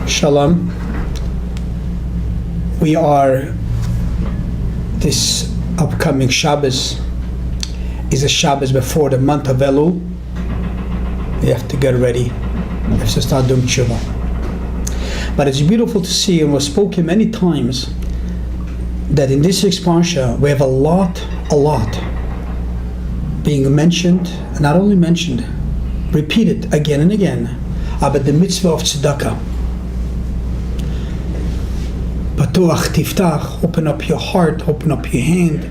Shalom. We are, this upcoming Shabbos is a Shabbos before the month of Elul. You have to get ready. You have to start doing tshuva. But it's beautiful to see, and we've spoken many times, that in this week's parsha we have a lot being mentioned, and not only mentioned, repeated again and again, about the mitzvah of tzedakah. Patuach tiftach, open up your heart, open up your hand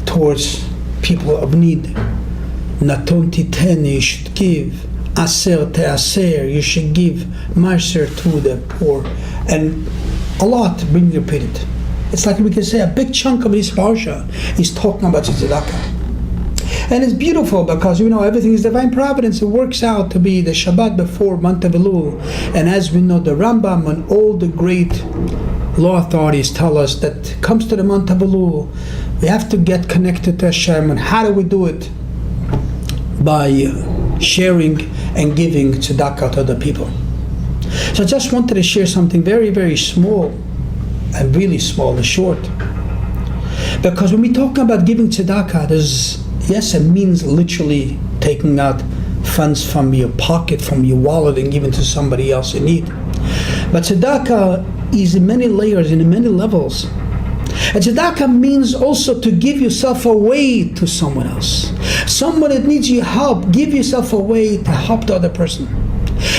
towards people of need. Naton titen, you should give. Aser teaser, you should give. Marser to the poor. And a lot being repeated. It's like we can say a big chunk of this parsha is talking about tzedakah. And it's beautiful because everything is divine providence. It works out to be the Shabbat before month of Elul. And as we know, the Rambam and all the great law authorities tell us that comes to the month of Elul, we have to get connected to Hashem. And how do we do it? By sharing and giving tzedakah to other people. So I just wanted to share something very, very small, and really small and short. Because when we talk about giving tzedakah, it means literally taking out funds from your pocket, from your wallet, and giving to somebody else in need. But tzedakah is in many layers, in many levels. And tzedakah means also to give yourself away to someone else. Someone that needs your help, give yourself away to help the other person.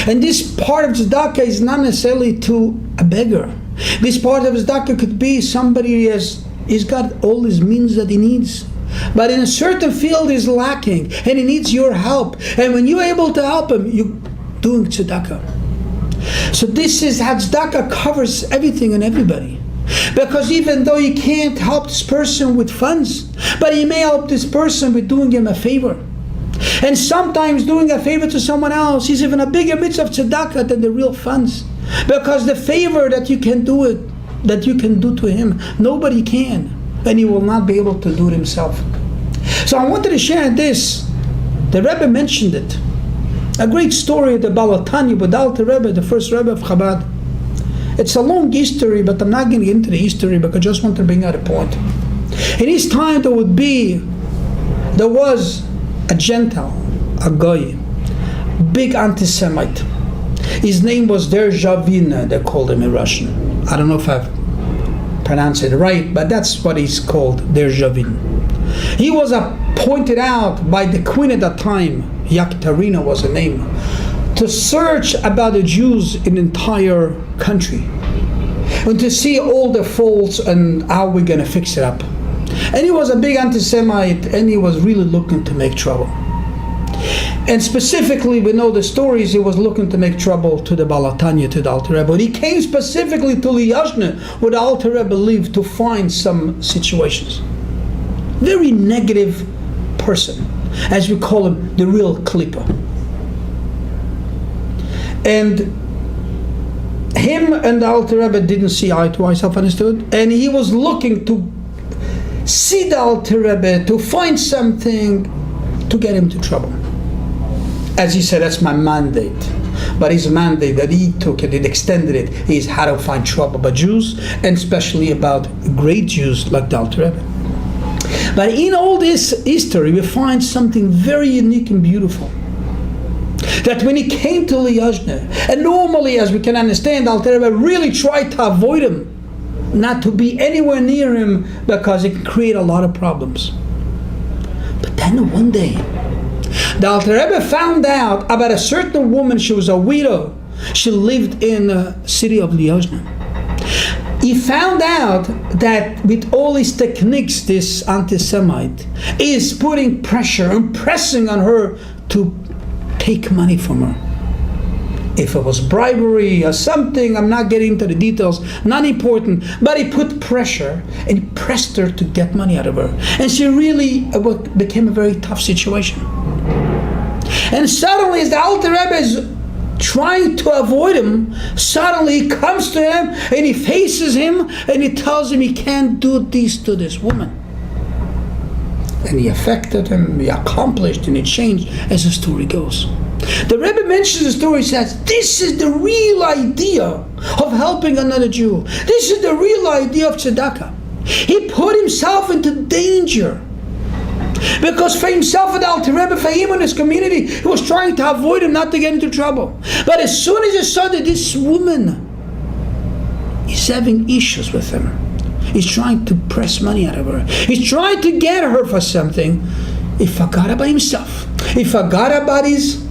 And this part of tzedakah is not necessarily to a beggar. This part of tzedakah could be somebody he's got all his means that he needs, but in a certain field is lacking and he needs your help. And when you're able to help him, you're doing tzedakah. So this is how tzedakah covers everything and everybody. Because even though you can't help this person with funds, but you may help this person with doing him a favor. And sometimes doing a favor to someone else is even a bigger mitzvah of tzedakah than the real funds. Because the favor that you can do to him, nobody can. And he will not be able to do it himself. So I wanted to share this. The Rebbe mentioned it. A great story of the Balatanya, with Alter Rebbe, the first Rebbe of Chabad. It's a long history, but I'm not going to get into the history because I just want to bring out a point. In his time there was a Gentile, a Goy, big anti-Semite. His name was Derzhavin, they called him in Russian. I don't know if I've pronounced it right, but that's what he's called, Derzhavin. He was appointed out by the queen at that time, Yekaterina was her name, to search about the Jews in the entire country and to see all the faults and how we're going to fix it up. And he was a big anti-Semite, and he was really looking to make trouble. And specifically, we know the stories, he was looking to make trouble to the Balatanya, to the Alter Rebbe. But he came specifically to Liyazhne, where the Alter Rebbe lived, to find some situations. Very negative person, as we call him, the real Klippa. And him and the Alter Rebbe didn't see eye to eye, self-understood, and he was looking to see the Alter Rebbe, to find something to get him to trouble. As he said, that's my mandate. But his mandate that he took and it extended it is how to find trouble about Jews, and especially about great Jews like the Alter Rebbe. But in all this history, we find something very unique and beautiful. That when he came to Liyazhne, and normally, as we can understand, Alter Rebbe really tried to avoid him, not to be anywhere near him, because it can create a lot of problems. But then one day, the Alter Rebbe found out about a certain woman. She was a widow. She lived in the city of Liyazhne. He found out that with all his techniques, this anti-Semite is putting pressure and pressing on her to take money from her. If it was bribery or something, I'm not getting into the details, not important, but he put pressure and he pressed her to get money out of her. And she really became a very tough situation. And suddenly, as the Alter Rebbe is trying to avoid him, suddenly he comes to him and he faces him and he tells him he can't do this to this woman. And he affected him, he accomplished, and he changed, as the story goes. The Rebbe mentions the story, says, this is the real idea of helping another Jew. This is the real idea of tzedakah. He put himself into danger. Because for himself and Alter Rebbe, for him and his community, he was trying to avoid him not to get into trouble. But as soon as he saw that this woman is having issues with him, he's trying to press money out of her, he's trying to get her for something, he forgot about himself. He forgot about his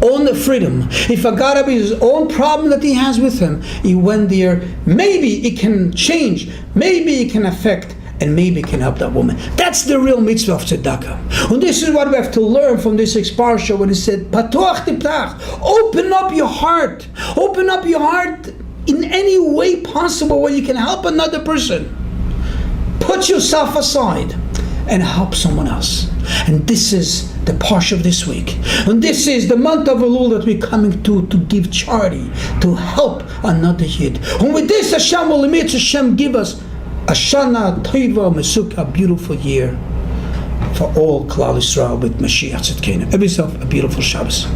own freedom. He forgot about his own problem that he has with him. He went there. Maybe it can change. Maybe it can affect. And maybe it can help that woman. That's the real mitzvah of tzedakah. And this is what we have to learn from this parsha when it said, Patoach tiftach. Open up your heart. Open up your heart in any way possible where you can help another person. Put yourself aside and help someone else. And this is the parsha of this week. And this is the month of Elul that we're coming to give charity, to help another Yid. And with this, Hashem will give us a Shana Tova Mesuk, a beautiful year for all Klal Yisrael with Mashiach Tzidkenu. Have yourself a beautiful Shabbos.